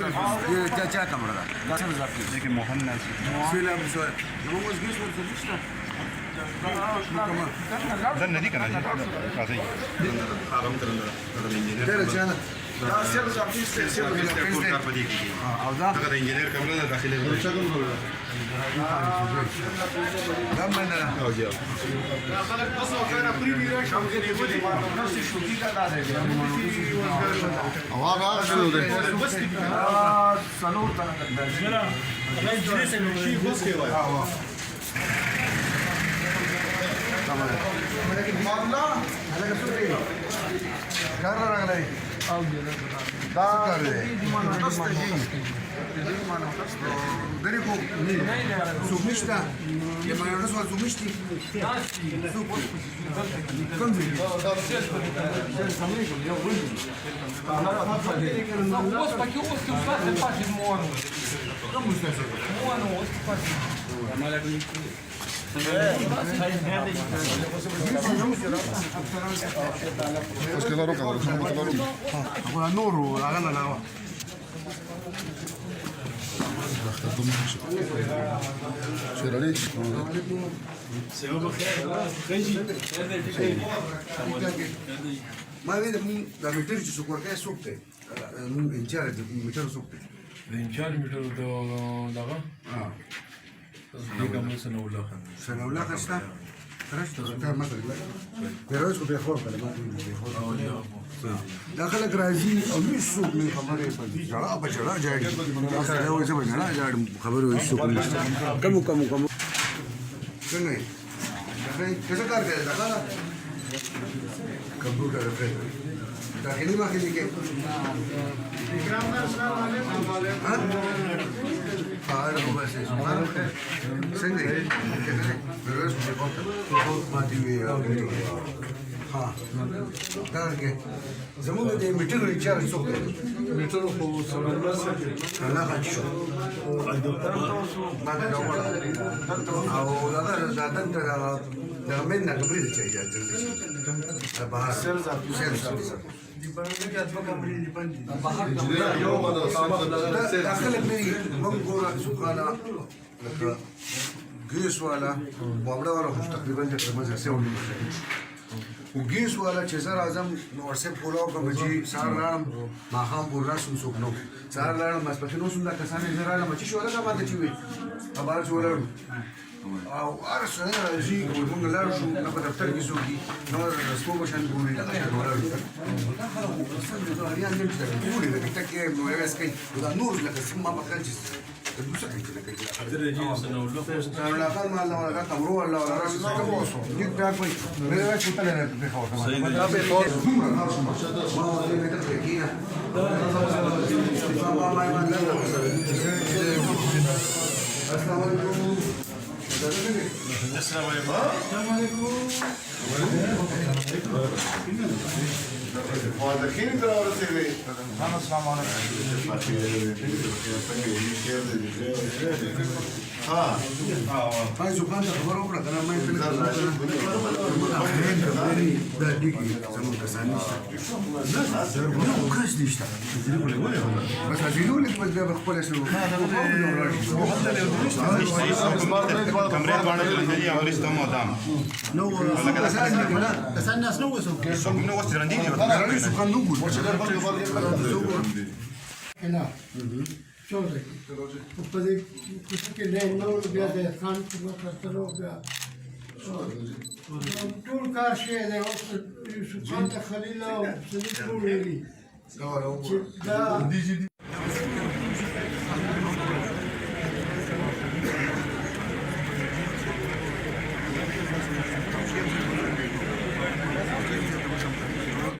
ये क्या कमरा था देखिए मोहन नाज Dan nadi kana ji kaza yi आराम करना तेरे जाना सेल जाती सेल कोड कर पड़ी की अगर इंजीनियर कमरा ना दाखिल है दम में ना हो गया خلق بس وكان بريمي ريش عم يجي نفس الشوكي لا لا هذا شنو ده بس سنور تاع لا لا يجلس شيء بس كده मामला अलग सुन कर रहा है दा कर दे Derico, submista, je maar dat is wat submisti. Kan je? Pues que la roca, Con la noro, la gana la ما بين ده متر چې څوک ورکه سوق دی نو انچارج متر سوق دی انچارج متر دغه دغه سنوله سنوله خسته ترشت ته مثلا پیروز کو به خور کلمات به خور داخله راځي او هیڅ څوک نه خبرې پدې جړه بچړه جاړي دا یو څه بنه جاړي خبرې هیڅ څوک نه کم څنګه څه کار کوي دا कंप्यूटर पे दाखिली माखिली के बाहर होगा से संगे फिर उसमें बहुत माती हुई है हाँ तार के ज़मूने दे मीटर रिचार्ज सोते मीटर को समझना से ना खाचो ना जाओ आओ दादा من نقبل شيء جالس بحر سيرز داخل مني منقورة سبحانه لك قيس ولا وابدا ولا مش تقريبا تقريبا سوي وقيس ولا چزر اعظم ورسه پولاو کا بجی سار رام ماخام پورا سن سوکنو سار رام مسپخینو سن دا کسانه زرا مچ شو ولا ما ته چوي خبر شو ولا او ارسل راځي موږ لاړ شو نه په دفتر کې سوګي نو رسمو بشن ګوري دا ډولر څنګه دا یان دې چې ګوري دا کې نو یې اسکي دا نور لکه سم ما کړی چې دوسه کې لکه حضرت جی سنوله سره لا قال ما الله ولا تمرو ولا ولا راس تبوسو یک دا کوي مې راځي ته نه په خاطر ما به خاطر ما دې متر کې نه ما ما ما السلام عليكم السلام عليكم هذا كيف ترى سيدي انا السلام عليكم ها هاي زبان خبر اوكرا انا ما يفهم ده ديكي زمان كساني لا كاش ديشتا بس عايزينوا لك بس بخبل اسمه कमरे बाण लंदनी और इस तमो दाम no كساني اسنو وسو سو منو وست رندي دي رندي سو كان نقول هنا شوفي وبدي كنت لين نور بيا خان كنترو بيا طول كار شيء ده سبحان خليل الله وسليم